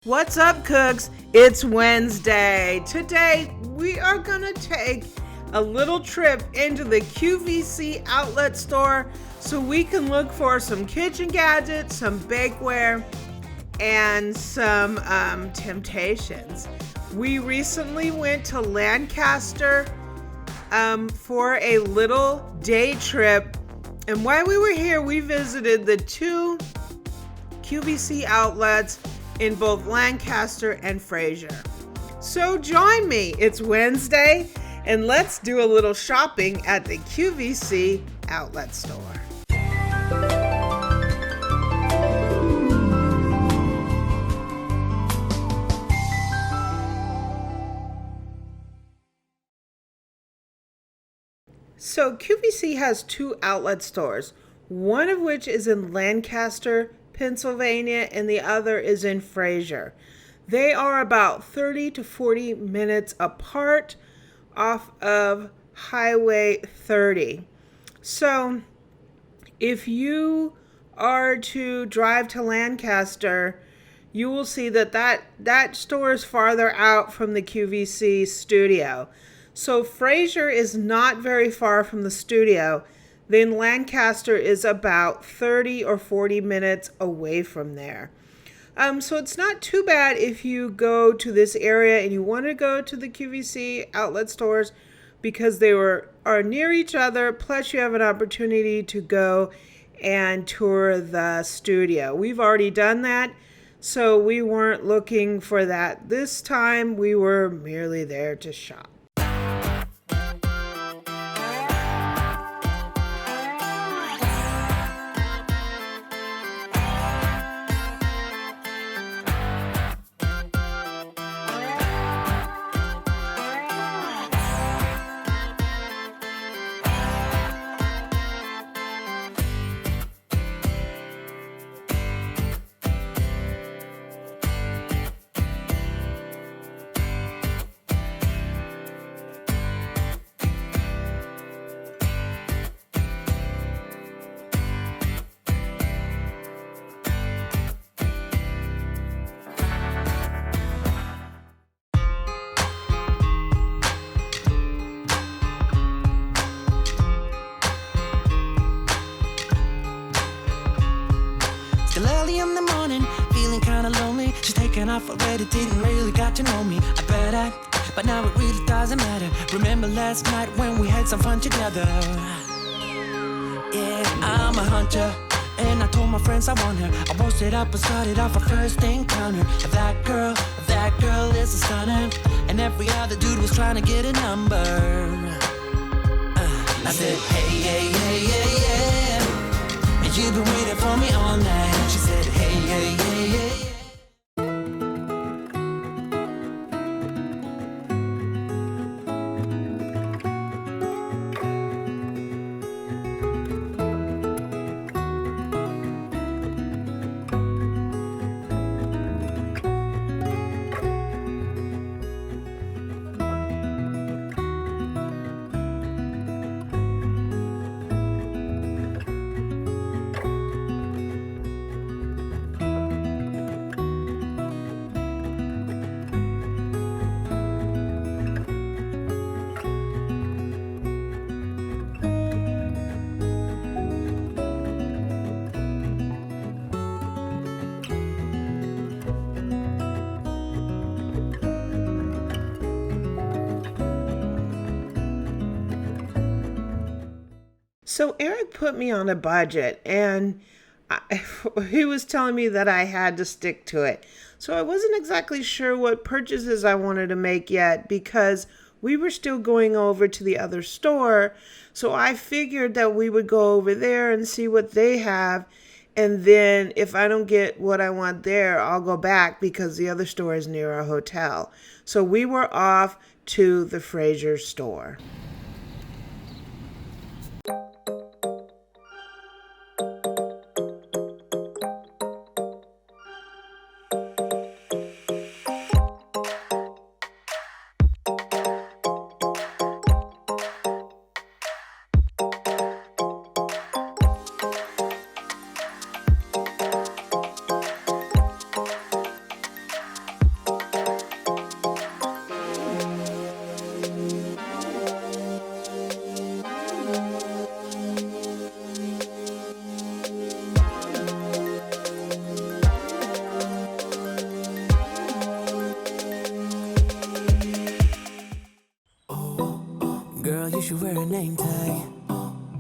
What's up, cooks? It's Wednesday. Today, we are gonna take a little trip into the QVC Outlet Store so we can look for some kitchen gadgets, some bakeware, and some Temp-tations. We recently went to Lancaster for a little day trip, and while we were here, we visited the two QVC outlets in both Lancaster and Frazer. So join me, it's Wednesday, and let's do a little shopping at the QVC Outlet Store. So QVC has two outlet stores, one of which is in Lancaster, Pennsylvania, and the other is in Frazer. They are about 30 to 40 minutes apart off of Highway 30. So if you are to drive to Lancaster, you will see that store is farther out from the QVC studio. So Frazer is not very far from the studio. Then Lancaster is about 30 or 40 minutes away from there. So it's not too bad if you go to this area and you want to go to the QVC outlet stores because they are near each other. Plus you have an opportunity to go and tour the studio. We've already done that, so we weren't looking for that this time. We were merely there to shop. Still early in the morning, feeling kinda lonely. She's taken off already, didn't really got to know me. I better, but now it really doesn't matter. Remember last night when we had some fun together? Yeah, I'm a hunter, and I told my friends I want her. I posted up and started off our first encounter. That girl is a stunner, and every other dude was trying to get a number. I said, hey, and you've been waiting for me all night. She said, hey. So Eric put me on a budget, and he was telling me that I had to stick to it. So I wasn't exactly sure what purchases I wanted to make yet because we were still going over to the other store. So I figured that we would go over there and see what they have. And then if I don't get what I want there, I'll go back because the other store is near our hotel. So we were off to the Frazer store. should wear a name tag.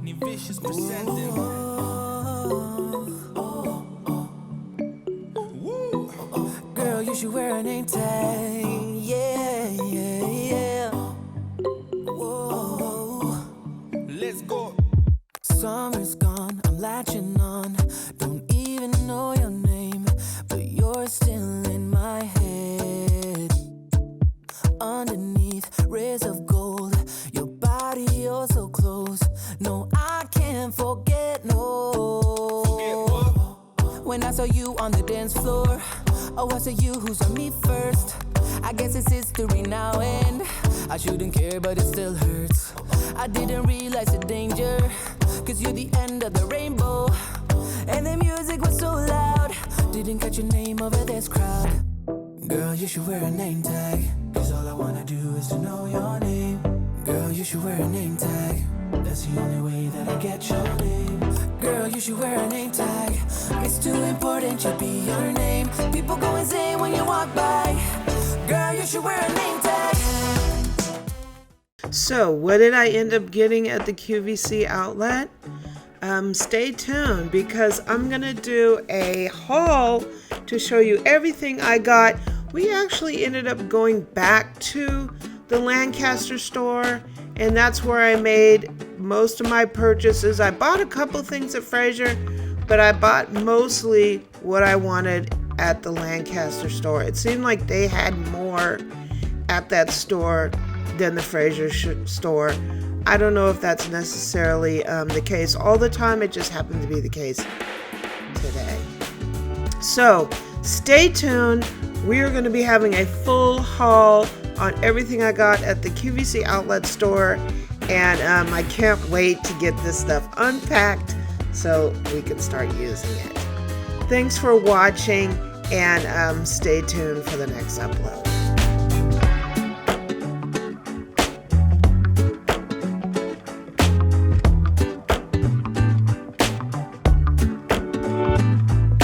Vicious presenting. Girl, you should wear a name tag. Yeah, yeah, yeah. Whoa. Let's go. Summer's gone, I'm latching on. Don't even know your name, but you're still in my head. Underneath rays of gold, your body oh so close. No, I can't forget, no. Forget what? When I saw you on the dance floor, oh, I saw you who saw me first. I guess it's history now, and I shouldn't care, but it still hurts. I didn't realize the danger, cause you're the end of the rainbow. And the music was so loud, didn't catch your name over this crowd. Girl, you should wear a name tag, cause all I wanna do is to know your name. Girl, you should wear a name tag, that's the only way that I get your name. Girl, you should wear a name tag, it's too important to be your name. People go insane when you walk by. Girl, you should wear a name tag. So, what did I end up getting at the QVC outlet? Stay tuned because I'm going to do a haul to show you everything I got. We actually ended up going back to the Lancaster store, and that's where I made most of my purchases. I bought a couple things at Frazer, but I bought mostly what I wanted at the Lancaster store. It seemed like they had more at that store than the Frazer store. I don't know if that's necessarily the case all the time. It just happened to be the case today. So stay tuned. We are going to be having a full haul on everything I got at the QVC Outlet Store, and I can't wait to get this stuff unpacked so we can start using it. Thanks for watching, and stay tuned for the next upload.